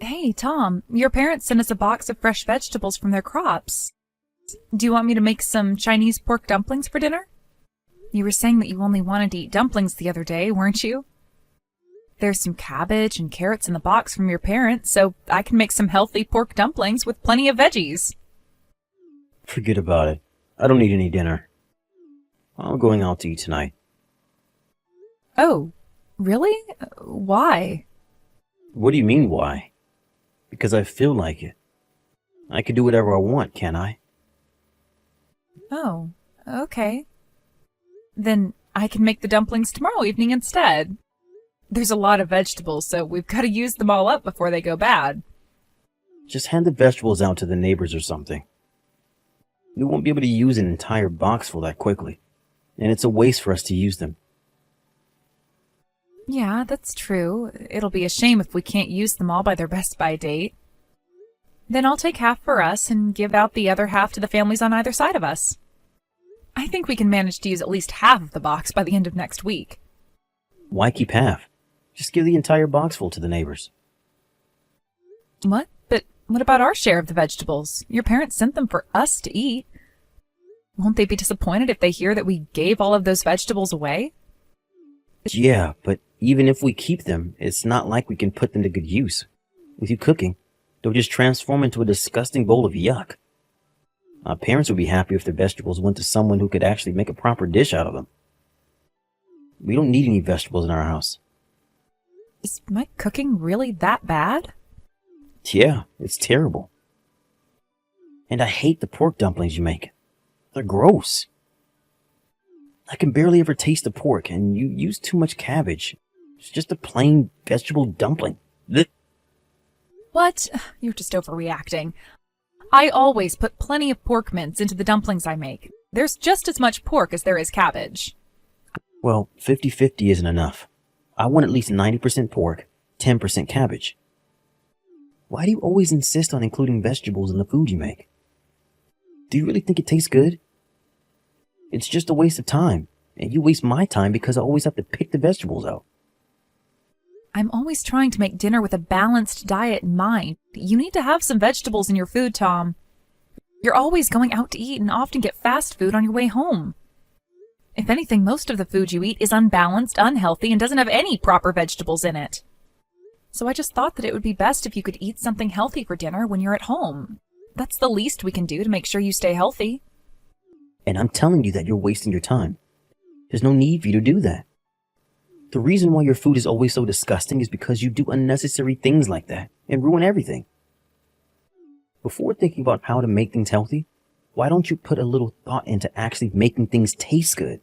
Hey, Tom, your parents sent us a box of fresh vegetables from their crops. Do you want me to make some Chinese pork dumplings for dinner? You were saying that you only wanted to eat dumplings the other day, weren't you? There's some cabbage and carrots in the box from your parents, so I can make some healthy pork dumplings with plenty of veggies. Forget about it. I don't need any dinner. I'm going out to eat tonight. Oh, really? Why? What do you mean, why? Because I feel like it. I can do whatever I want, can't I? Oh, okay. Then I can make the dumplings tomorrow evening instead. There's a lot of vegetables, so we've got to use them all up before they go bad. Just hand the vegetables out to the neighbors or something. We won't be able to use an entire box full that quickly, and it's a waste for us to use them. Yeah, that's true. It'll be a shame if we can't use them all by their best by date. Then I'll take half for us and give out the other half to the families on either side of us. I think we can manage to use at least half of the box by the end of next week. Why keep half? Just give the entire box full to the neighbors. What? But what about our share of the vegetables? Your parents sent them for us to eat. Won't they be disappointed if they hear that we gave all of those vegetables away? Yeah, but even if we keep them, it's not like we can put them to good use. With you cooking, they'll just transform into a disgusting bowl of yuck. Our parents would be happy if their vegetables went to someone who could actually make a proper dish out of them. We don't need any vegetables in our house. Is my cooking really that bad? Yeah, it's terrible. And I hate the pork dumplings you make. They're gross. I can barely ever taste the pork, and you use too much cabbage. It's just a plain vegetable dumpling. Blech. What? You're just overreacting. I always put plenty of pork mince into the dumplings I make. There's just as much pork as there is cabbage. Well, 50-50 isn't enough. I want at least 90% pork, 10% cabbage. Why do you always insist on including vegetables in the food you make? Do you really think it tastes good? It's just a waste of time, and you waste my time because I always have to pick the vegetables out. I'm always trying to make dinner with a balanced diet in mind. You need to have some vegetables in your food, Tom. You're always going out to eat and often get fast food on your way home. If anything, most of the food you eat is unbalanced, unhealthy, and doesn't have any proper vegetables in it. So I just thought that it would be best if you could eat something healthy for dinner when you're at home. That's the least we can do to make sure you stay healthy. And I'm telling you that you're wasting your time. There's no need for you to do that. The reason why your food is always so disgusting is because you do unnecessary things like that and ruin everything. Before thinking about how to make things healthy, why don't you put a little thought into actually making things taste good?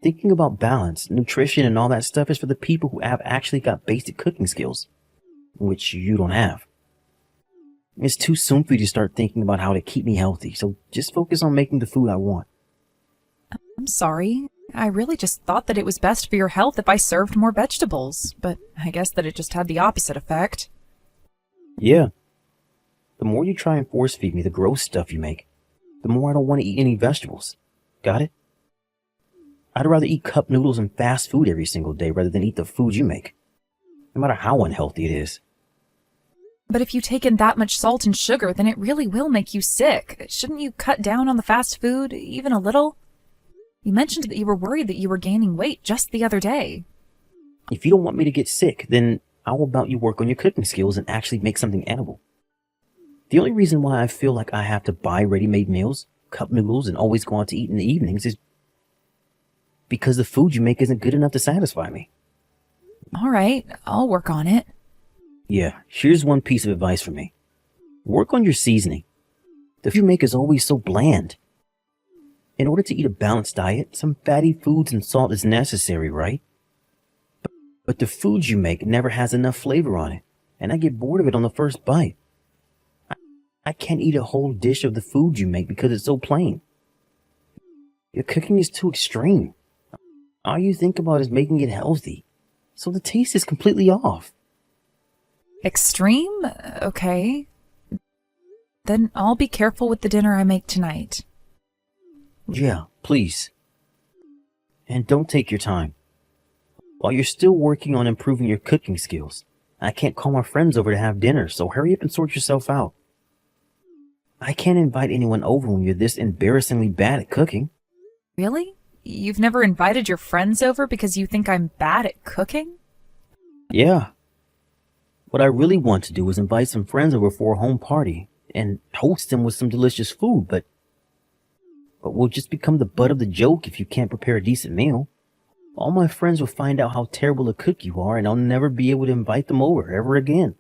Thinking about balance, nutrition, and all that stuff is for the people who have actually got basic cooking skills, which you don't have. It's too soon for you to start thinking about how to keep me healthy, so just focus on making the food I want. I'm sorry. I really just thought that it was best for your health if I served more vegetables, but I guess that it just had the opposite effect. Yeah. The more you try and force feed me the gross stuff you make, the more I don't want to eat any vegetables. Got it? I'd rather eat cup noodles and fast food every single day rather than eat the food you make, no matter how unhealthy it is. But if you take in that much salt and sugar, then it really will make you sick. Shouldn't you cut down on the fast food, even a little? You mentioned that you were worried that you were gaining weight just the other day. If you don't want me to get sick, then how about you work on your cooking skills and actually make something edible? The only reason why I feel like I have to buy ready-made meals, cup noodles, and always go out to eat in the evenings is because the food you make isn't good enough to satisfy me. All right, I'll work on it. Yeah, here's one piece of advice from me. Work on your seasoning. The food you make is always so bland. In order to eat a balanced diet, some fatty foods and salt is necessary, right? But the food you make never has enough flavor on it, and I get bored of it on the first bite. I can't eat a whole dish of the food you make because it's so plain. Your cooking is too extreme. All you think about is making it healthy, so the taste is completely off. Extreme? Okay. Then I'll be careful with the dinner I make tonight. Yeah, please. And don't take your time. While you're still working on improving your cooking skills, I can't call my friends over to have dinner, so hurry up and sort yourself out. I can't invite anyone over when you're this embarrassingly bad at cooking. Really? You've never invited your friends over because you think I'm bad at cooking? Yeah. What I really want to do is invite some friends over for a home party and host them with some delicious food, but we'll just become the butt of the joke if you can't prepare a decent meal. All my friends will find out how terrible a cook you are, and I'll never be able to invite them over ever again.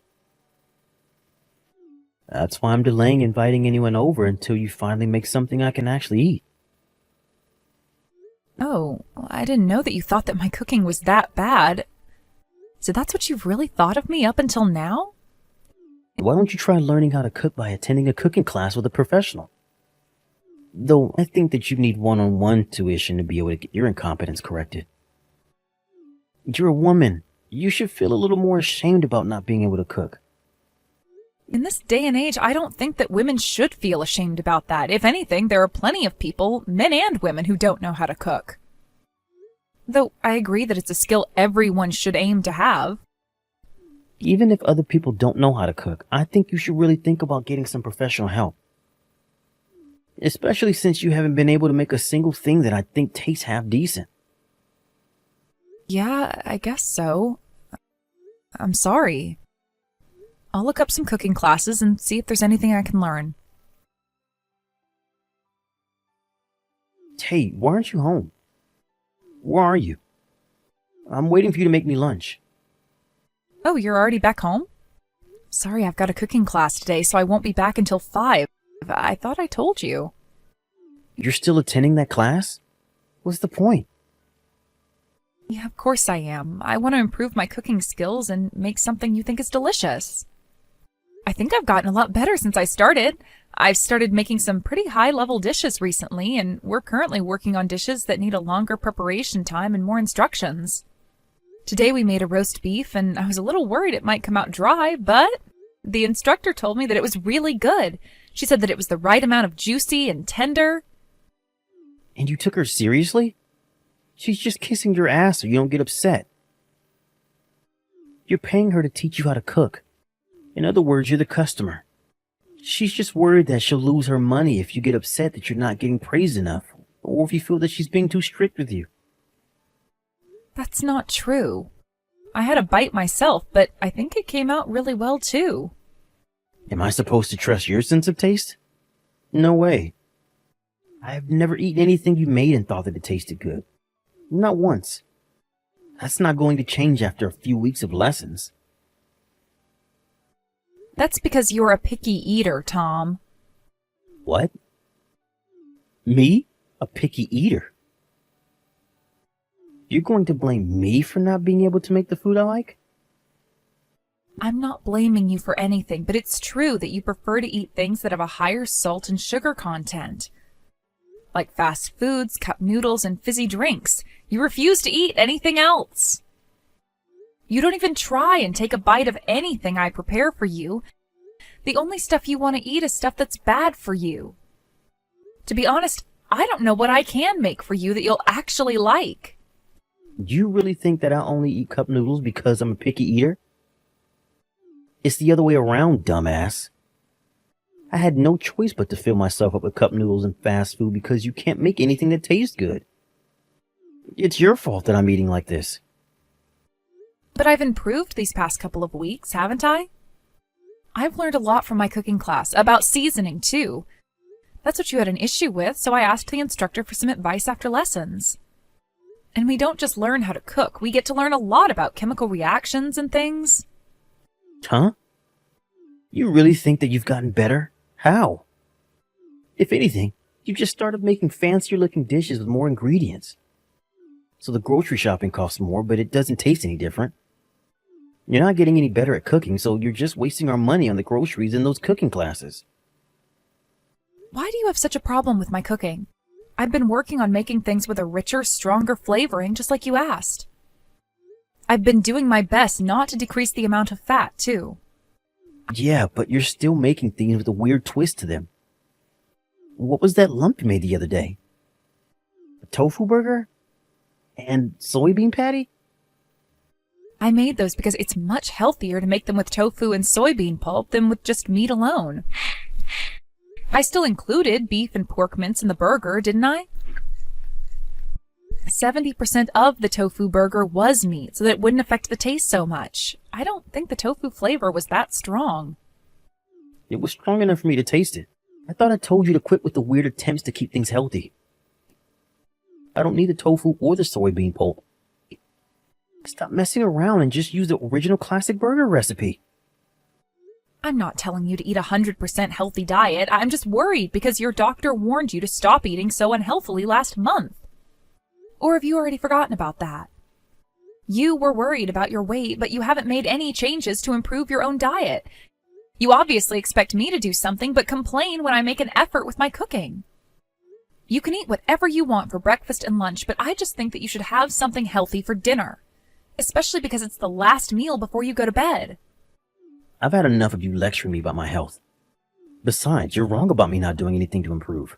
That's why I'm delaying inviting anyone over until you finally make something I can actually eat. Oh, I didn't know that you thought that my cooking was that bad. So that's what you've really thought of me up until now? Why don't you try learning how to cook by attending a cooking class with a professional? Though I think that you need one-on-one tuition to be able to get your incompetence corrected. You're a woman. You should feel a little more ashamed about not being able to cook. In this day and age, I don't think that women should feel ashamed about that. If anything, there are plenty of people, men and women, who don't know how to cook. Though I agree that it's a skill everyone should aim to have. Even if other people don't know how to cook, I think you should really think about getting some professional help. Especially since you haven't been able to make a single thing that I think tastes half decent. Yeah, I guess so. I'm sorry. I'll look up some cooking classes and see if there's anything I can learn. Hey, why aren't you home? Where are you? I'm waiting for you to make me lunch. Oh, you're already back home? Sorry, I've got a cooking class today, so I won't be back until 5. I thought I told you. You're still attending that class? What's the point? Yeah, of course I am. I want to improve my cooking skills and make something you think is delicious. I think I've gotten a lot better since I started. I've started making some pretty high-level dishes recently, and we're currently working on dishes that need a longer preparation time and more instructions. Today we made a roast beef, and I was a little worried it might come out dry, but the instructor told me that it was really good. She said that it was the right amount of juicy and tender. And you took her seriously? She's just kissing your ass so you don't get upset. You're paying her to teach you how to cook. In other words, you're the customer. She's just worried that she'll lose her money if you get upset that you're not getting praised enough, or if you feel that she's being too strict with you. That's not true. I had a bite myself, but I think it came out really well too. Am I supposed to trust your sense of taste? No way. I've never eaten anything you made and thought that it tasted good. Not once. That's not going to change after a few weeks of lessons. That's because you're a picky eater, Tom. What? Me? A picky eater? You're going to blame me for not being able to make the food I like? I'm not blaming you for anything, but it's true that you prefer to eat things that have a higher salt and sugar content. Like fast foods, cup noodles, and fizzy drinks. You refuse to eat anything else. You don't even try and take a bite of anything I prepare for you. The only stuff you want to eat is stuff that's bad for you. To be honest, I don't know what I can make for you that you'll actually like. Do you really think that I only eat cup noodles because I'm a picky eater? It's the other way around, dumbass. I had no choice but to fill myself up with cup noodles and fast food because you can't make anything that tastes good. It's your fault that I'm eating like this. But I've improved these past couple of weeks, haven't I? I've learned a lot from my cooking class, about seasoning too. That's what you had an issue with, so I asked the instructor for some advice after lessons. And we don't just learn how to cook, we get to learn a lot about chemical reactions and things. Huh? You really think that you've gotten better? How? If anything, you just started making fancier looking dishes with more ingredients. So the grocery shopping costs more, but it doesn't taste any different. You're not getting any better at cooking, so you're just wasting our money on the groceries and those cooking classes. Why do you have such a problem with my cooking? I've been working on making things with a richer, stronger flavoring, just like you asked. I've been doing my best not to decrease the amount of fat, too. Yeah, but you're still making things with a weird twist to them. What was that lump you made the other day? A tofu burger? And soybean patty? I made those because it's much healthier to make them with tofu and soybean pulp than with just meat alone. I still included beef and pork mince in the burger, didn't I? 70% of the tofu burger was meat, so that it wouldn't affect the taste so much. I don't think the tofu flavor was that strong. It was strong enough for me to taste it. I thought I told you to quit with the weird attempts to keep things healthy. I don't need the tofu or the soybean pulp. Stop messing around and just use the original classic burger recipe. I'm not telling you to eat a 100% healthy diet. I'm just worried because your doctor warned you to stop eating so unhealthily last month. Or have you already forgotten about that? You were worried about your weight, but you haven't made any changes to improve your own diet. You obviously expect me to do something, but complain when I make an effort with my cooking. You can eat whatever you want for breakfast and lunch, but I just think that you should have something healthy for dinner, especially because it's the last meal before you go to bed. I've had enough of you lecturing me about my health. Besides, you're wrong about me not doing anything to improve.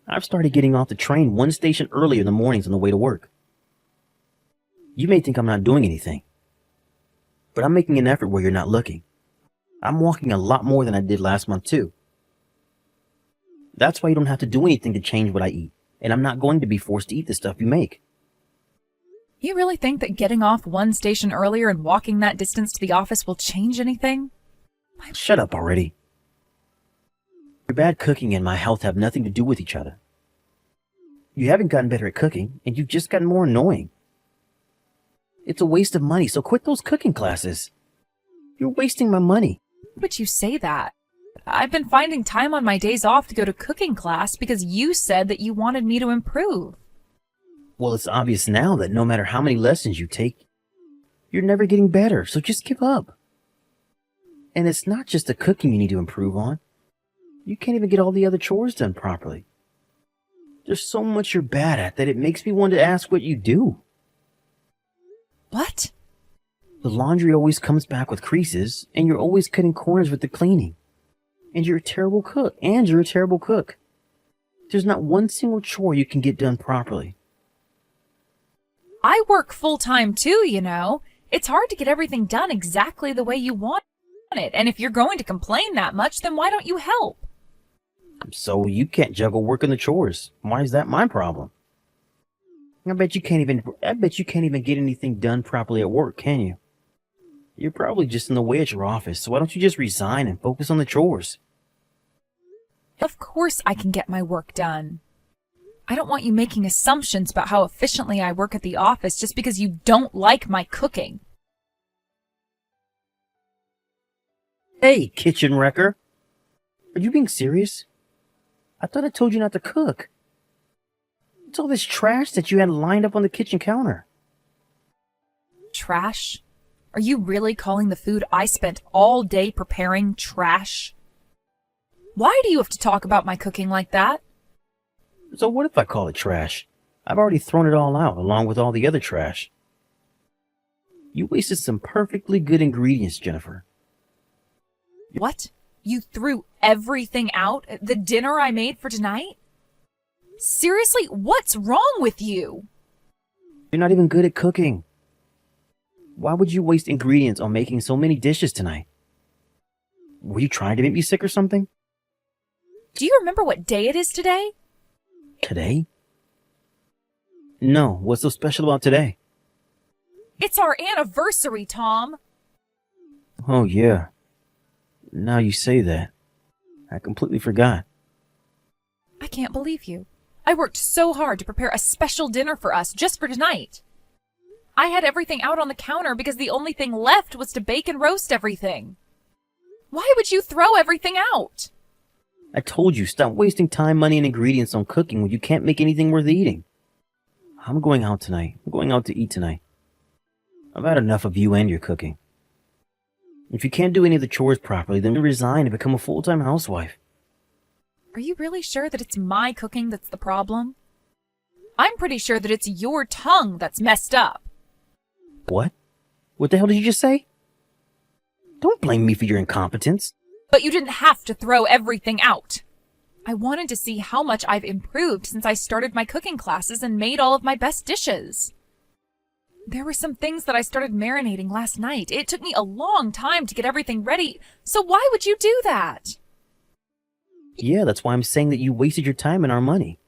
I've started getting off the train one station earlier in the mornings on the way to work. You may think I'm not doing anything, but I'm making an effort where you're not looking. I'm walking a lot more than I did last month, too. That's why you don't have to do anything to change what I eat, and I'm not going to be forced to eat the stuff you make. You really think that getting off one station earlier and walking that distance to the office will change anything? Shut up already. Your bad cooking and my health have nothing to do with each other. You haven't gotten better at cooking, and you've just gotten more annoying. It's a waste of money, so quit those cooking classes. You're wasting my money. But you say that. I've been finding time on my days off to go to cooking class because you said that you wanted me to improve. Well, it's obvious now that no matter how many lessons you take, you're never getting better, so just give up. And it's not just the cooking you need to improve on. You can't even get all the other chores done properly. There's so much you're bad at that it makes me want to ask what you do. What? The laundry always comes back with creases, and you're always cutting corners with the cleaning. And you're a terrible cook. There's not one single chore you can get done properly. I work full-time too, you know. It's hard to get everything done exactly the way you want it. And if you're going to complain that much, then why don't you help? So you can't juggle work and the chores. Why is that my problem? I bet you can't even get anything done properly at work, can you? You're probably just in the way at your office, so why don't you just resign and focus on the chores? Of course I can get my work done. I don't want you making assumptions about how efficiently I work at the office just because you don't like my cooking. Hey, kitchen wrecker. Are you being serious? I thought I told you not to cook. What's all this trash that you had lined up on the kitchen counter? Trash? Are you really calling the food I spent all day preparing trash? Why do you have to talk about my cooking like that? So what if I call it trash? I've already thrown it all out, along with all the other trash. You wasted some perfectly good ingredients, Jennifer. What? You threw everything out? The dinner I made for tonight? Seriously, what's wrong with you? You're not even good at cooking. Why would you waste ingredients on making so many dishes tonight? Were you trying to make me sick or something? Do you remember what day it is today? Today? No, what's so special about today? It's our anniversary, Tom. Oh, yeah. Now you say that. I completely forgot. I can't believe you. I worked so hard to prepare a special dinner for us just for tonight. I had everything out on the counter because the only thing left was to bake and roast everything. Why would you throw everything out? I told you, stop wasting time, money, and ingredients on cooking when you can't make anything worth eating. I'm going out tonight. I'm going out to eat tonight. I've had enough of you and your cooking. If you can't do any of the chores properly, then resign and become a full-time housewife. Are you really sure that it's my cooking that's the problem? I'm pretty sure that it's your tongue that's messed up. What? What the hell did you just say? Don't blame me for your incompetence. But you didn't have to throw everything out. I wanted to see how much I've improved since I started my cooking classes and made all of my best dishes. There were some things that I started marinating last night. It took me a long time to get everything ready, so why would you do that? Yeah, that's why I'm saying that you wasted your time and our money.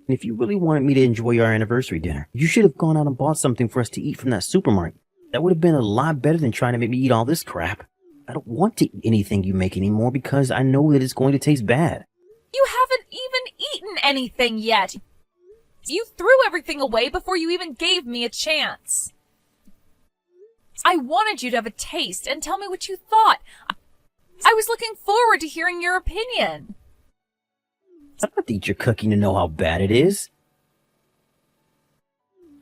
And if you really wanted me to enjoy our anniversary dinner, you should have gone out and bought something for us to eat from that supermarket. That would have been a lot better than trying to make me eat all this crap. I don't want to eat anything you make anymore because I know that it's going to taste bad. You haven't even eaten anything yet. You threw everything away before you even gave me a chance. I wanted you to have a taste and tell me what you thought. I was looking forward to hearing your opinion. I don't have to eat your cooking to know how bad it is.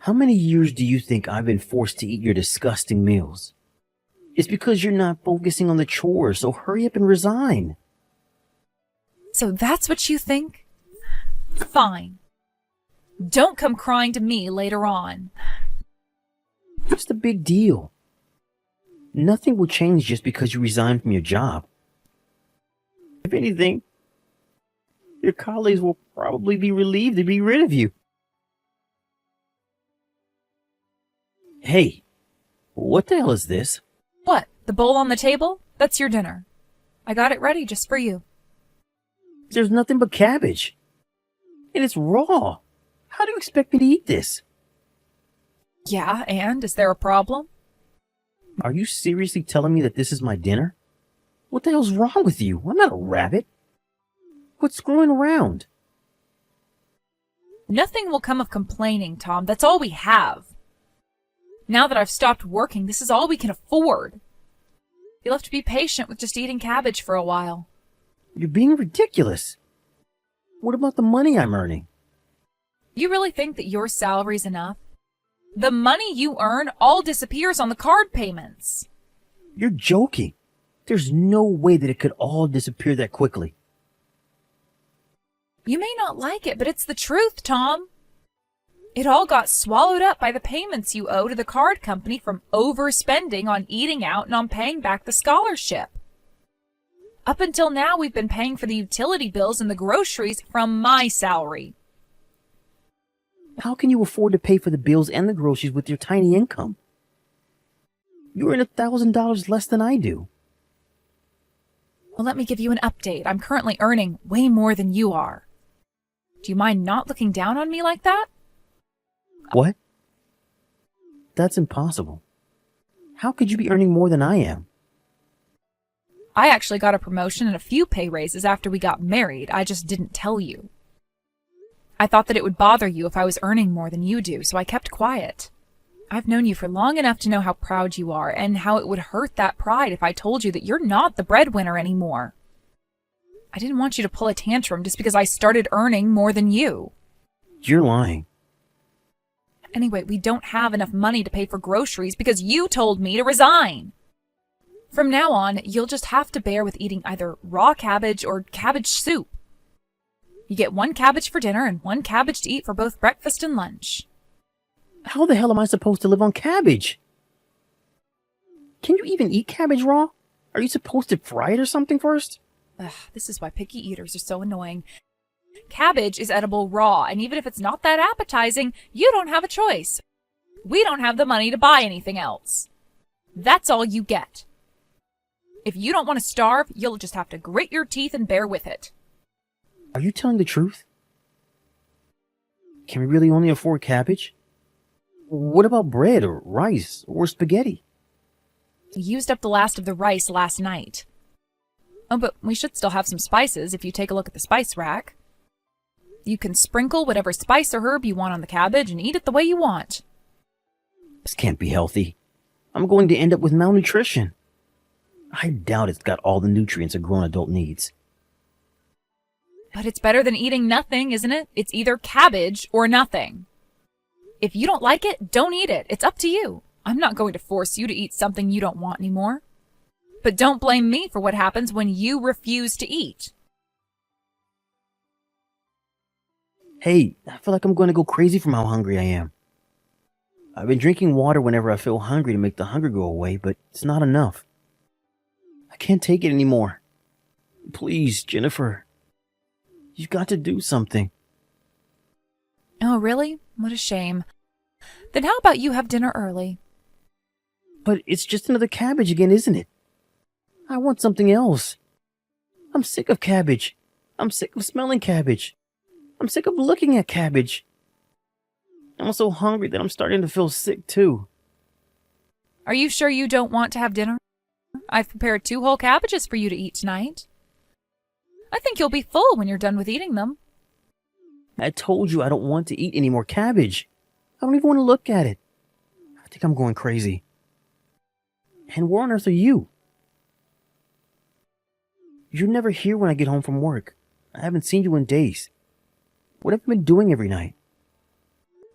How many years do you think I've been forced to eat your disgusting meals? It's because you're not focusing on the chores, so hurry up and resign. So that's what you think? Fine. Don't come crying to me later on. What's the big deal? Nothing will change just because you resign from your job. If anything, your colleagues will probably be relieved to be rid of you. Hey, what the hell is this? What, the bowl on the table? That's your dinner. I got it ready just for you. There's nothing but cabbage. And it's raw. How do you expect me to eat this? Yeah, and is there a problem? Are you seriously telling me that this is my dinner? What the hell's wrong with you? I'm not a rabbit. Quit screwing around. Nothing will come of complaining, Tom. That's all we have. Now that I've stopped working, this is all we can afford. You'll have to be patient with just eating cabbage for a while. You're being ridiculous. What about the money I'm earning? You really think that your salary's enough? The money you earn all disappears on the card payments. You're joking. There's no way that it could all disappear that quickly. You may not like it, but it's the truth, Tom. It all got swallowed up by the payments you owe to the card company from overspending on eating out and on paying back the scholarship. Up until now, we've been paying for the utility bills and the groceries from my salary. How can you afford to pay for the bills and the groceries with your tiny income? You earn $1,000 less than I do. Well, let me give you an update. I'm currently earning way more than you are. Do you mind not looking down on me like that? What? That's impossible. How could you be earning more than I am? I actually got a promotion and a few pay raises after we got married. I just didn't tell you. I thought that it would bother you if I was earning more than you do, so I kept quiet. I've known you for long enough to know how proud you are and how it would hurt that pride if I told you that you're not the breadwinner anymore. I didn't want you to pull a tantrum just because I started earning more than you. You're lying. Anyway, we don't have enough money to pay for groceries because you told me to resign. From now on, you'll just have to bear with eating either raw cabbage or cabbage soup. You get 1 cabbage for dinner and 1 cabbage to eat for both breakfast and lunch. How the hell am I supposed to live on cabbage? Can you even eat cabbage raw? Are you supposed to fry it or something first? Ugh, this is why picky eaters are so annoying. Cabbage is edible raw, and even if it's not that appetizing, you don't have a choice. We don't have the money to buy anything else. That's all you get. If you don't want to starve, you'll just have to grit your teeth and bear with it. Are you telling the truth? Can we really only afford cabbage? What about bread or rice or spaghetti? We used up the last of the rice last night. Oh, but we should still have some spices if you take a look at the spice rack. You can sprinkle whatever spice or herb you want on the cabbage and eat it the way you want. This can't be healthy. I'm going to end up with malnutrition. I doubt it's got all the nutrients a grown adult needs. But it's better than eating nothing, isn't it? It's either cabbage or nothing. If you don't like it, don't eat it. It's up to you. I'm not going to force you to eat something you don't want anymore. But don't blame me for what happens when you refuse to eat. Hey, I feel like I'm going to go crazy from how hungry I am. I've been drinking water whenever I feel hungry to make the hunger go away, but it's not enough. I can't take it anymore. Please, Jennifer. You've got to do something. Oh, really? What a shame. Then how about you have dinner early? But it's just another cabbage again, isn't it? I want something else. I'm sick of cabbage. I'm sick of smelling cabbage. I'm sick of looking at cabbage. I'm so hungry that I'm starting to feel sick too. Are you sure you don't want to have dinner? I've prepared 2 whole cabbages for you to eat tonight. I think you'll be full when you're done with eating them. I told you I don't want to eat any more cabbage. I don't even want to look at it. I think I'm going crazy. And where on earth are you? You're never here when I get home from work. I haven't seen you in days. What have you been doing every night?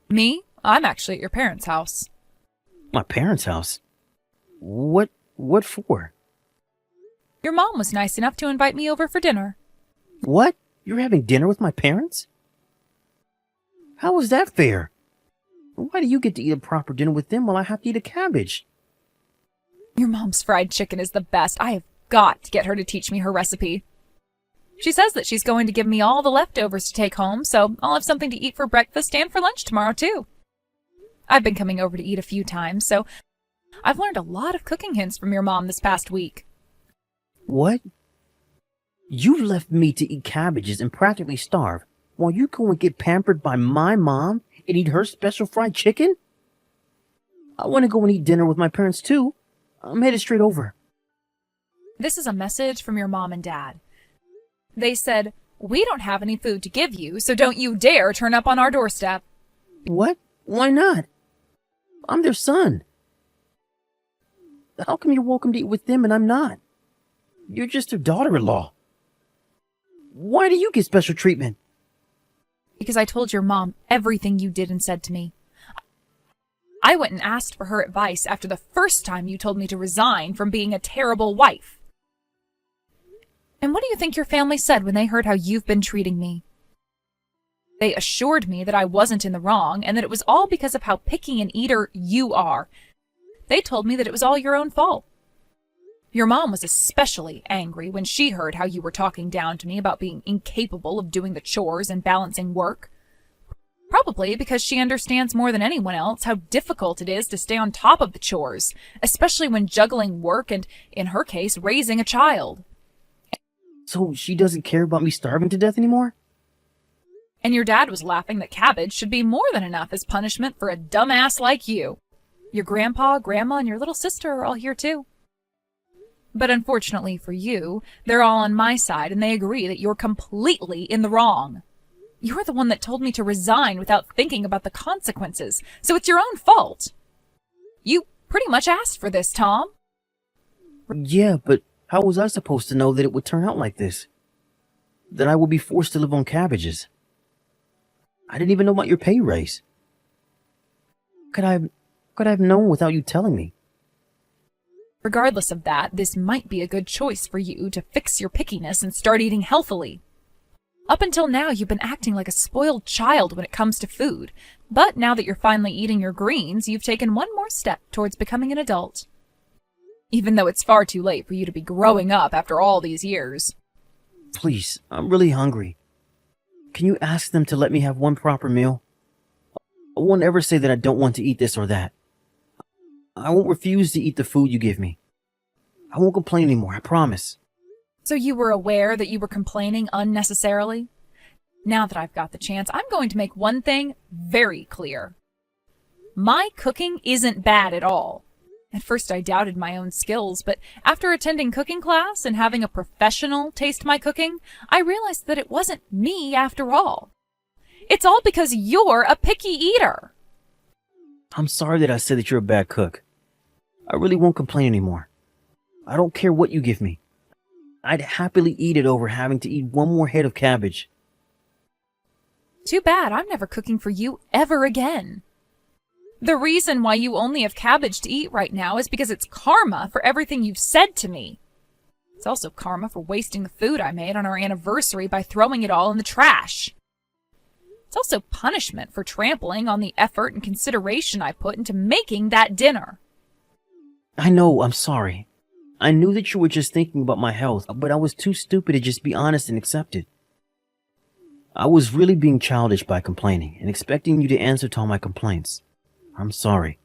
Me? I'm actually at your parents' house. My parents' house? What for? Your mom was nice enough to invite me over for dinner. What? You're having dinner with my parents? How is that fair? Why do you get to eat a proper dinner with them while I have to eat a cabbage? Your mom's fried chicken is the best. I have got to get her to teach me her recipe. She says that she's going to give me all the leftovers to take home, so I'll have something to eat for breakfast and for lunch tomorrow, too. I've been coming over to eat a few times, so I've learned a lot of cooking hints from your mom this past week. What? You left me to eat cabbages and practically starve, while you go and get pampered by my mom and eat her special fried chicken? I want to go and eat dinner with my parents, too. I'm headed straight over. This is a message from your mom and dad. They said, "We don't have any food to give you, so don't you dare turn up on our doorstep." What? Why not? I'm their son. How come you're welcome to eat with them and I'm not? You're just their daughter-in-law. Why do you get special treatment? Because I told your mom everything you did and said to me. I went and asked for her advice after the first time you told me to resign from being a terrible wife. And what do you think your family said when they heard how you've been treating me? They assured me that I wasn't in the wrong and that it was all because of how picky an eater you are. They told me that it was all your own fault. Your mom was especially angry when she heard how you were talking down to me about being incapable of doing the chores and balancing work. Probably because she understands more than anyone else how difficult it is to stay on top of the chores, especially when juggling work and, in her case, raising a child. So she doesn't care about me starving to death anymore? And your dad was laughing that cabbage should be more than enough as punishment for a dumbass like you. Your grandpa, grandma, and your little sister are all here too. But unfortunately for you, they're all on my side and they agree that you're completely in the wrong. You're the one that told me to resign without thinking about the consequences, so it's your own fault. You pretty much asked for this, Tom. Yeah, but how was I supposed to know that it would turn out like this? That I would be forced to live on cabbages? I didn't even know about your pay raise. Could I have known without you telling me? Regardless of that, this might be a good choice for you to fix your pickiness and start eating healthily. Up until now, you've been acting like a spoiled child when it comes to food, but now that you're finally eating your greens, you've taken one more step towards becoming an adult. Even though it's far too late for you to be growing up after all these years. Please, I'm really hungry. Can you ask them to let me have one proper meal? I won't ever say that I don't want to eat this or that. I won't refuse to eat the food you give me. I won't complain anymore, I promise. So you were aware that you were complaining unnecessarily? Now that I've got the chance, I'm going to make one thing very clear. My cooking isn't bad at all. At first I doubted my own skills, but after attending cooking class and having a professional taste my cooking, I realized that it wasn't me after all. It's all because you're a picky eater. I'm sorry that I said that you're a bad cook. I really won't complain anymore. I don't care what you give me. I'd happily eat it over having to eat one more head of cabbage. Too bad I'm never cooking for you ever again. The reason why you only have cabbage to eat right now is because it's karma for everything you've said to me. It's also karma for wasting the food I made on our anniversary by throwing it all in the trash. It's also punishment for trampling on the effort and consideration I put into making that dinner. I know, I'm sorry. I knew that you were just thinking about my health, but I was too stupid to just be honest and accept it. I was really being childish by complaining and expecting you to answer to all my complaints. I'm sorry.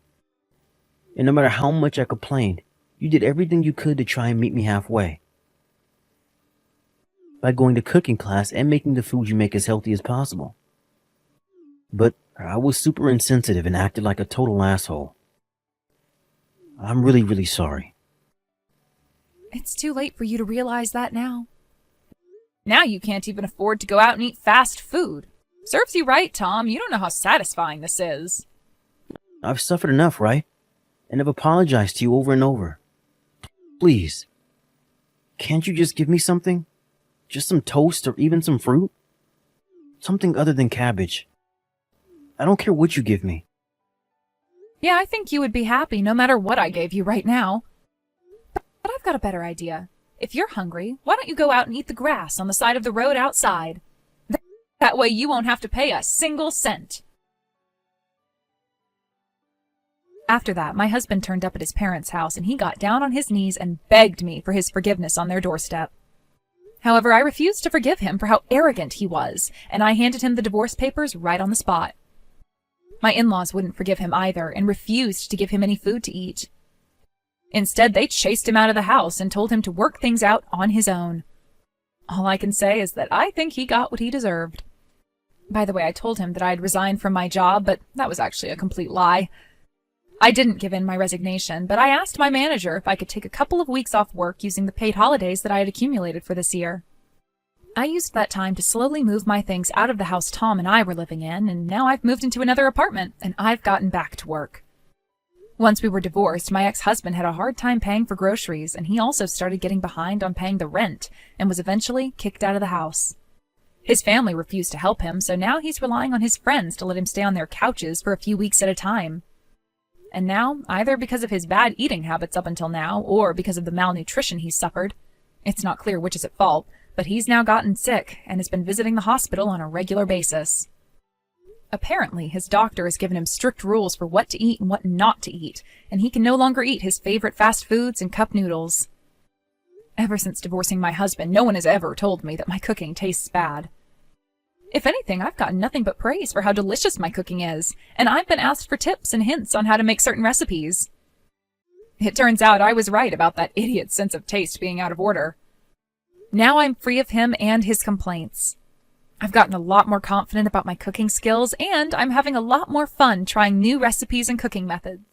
And no matter how much I complained, you did everything you could to try and meet me halfway. By going to cooking class and making the food you make as healthy as possible. But I was super insensitive and acted like a total asshole. I'm really, really sorry. It's too late for you to realize that now. Now you can't even afford to go out and eat fast food. Serves you right, Tom. You don't know how satisfying this is. I've suffered enough, right? And I've apologized to you over and over. Please, can't you just give me something? Just some toast or even some fruit? Something other than cabbage. I don't care what you give me. Yeah, I think you would be happy no matter what I gave you right now. But I've got a better idea. If you're hungry, why don't you go out and eat the grass on the side of the road outside? That way you won't have to pay a single cent. After that, my husband turned up at his parents' house and he got down on his knees and begged me for his forgiveness on their doorstep. However, I refused to forgive him for how arrogant he was, and I handed him the divorce papers right on the spot. My in-laws wouldn't forgive him either and refused to give him any food to eat. Instead, they chased him out of the house and told him to work things out on his own. All I can say is that I think he got what he deserved. By the way, I told him that I'd resigned from my job, but that was actually a complete lie. I didn't give in my resignation, but I asked my manager if I could take a couple of weeks off work using the paid holidays that I had accumulated for this year. I used that time to slowly move my things out of the house Tom and I were living in, and now I've moved into another apartment, and I've gotten back to work. Once we were divorced, my ex-husband had a hard time paying for groceries, and he also started getting behind on paying the rent, and was eventually kicked out of the house. His family refused to help him, so now he's relying on his friends to let him stay on their couches for a few weeks at a time. And now, either because of his bad eating habits up until now, or because of the malnutrition he's suffered, it's not clear which is at fault, but he's now gotten sick and has been visiting the hospital on a regular basis. Apparently, his doctor has given him strict rules for what to eat and what not to eat, and he can no longer eat his favorite fast foods and cup noodles. Ever since divorcing my husband, no one has ever told me that my cooking tastes bad. If anything, I've gotten nothing but praise for how delicious my cooking is, and I've been asked for tips and hints on how to make certain recipes. It turns out I was right about that idiot's sense of taste being out of order. Now I'm free of him and his complaints. I've gotten a lot more confident about my cooking skills, and I'm having a lot more fun trying new recipes and cooking methods.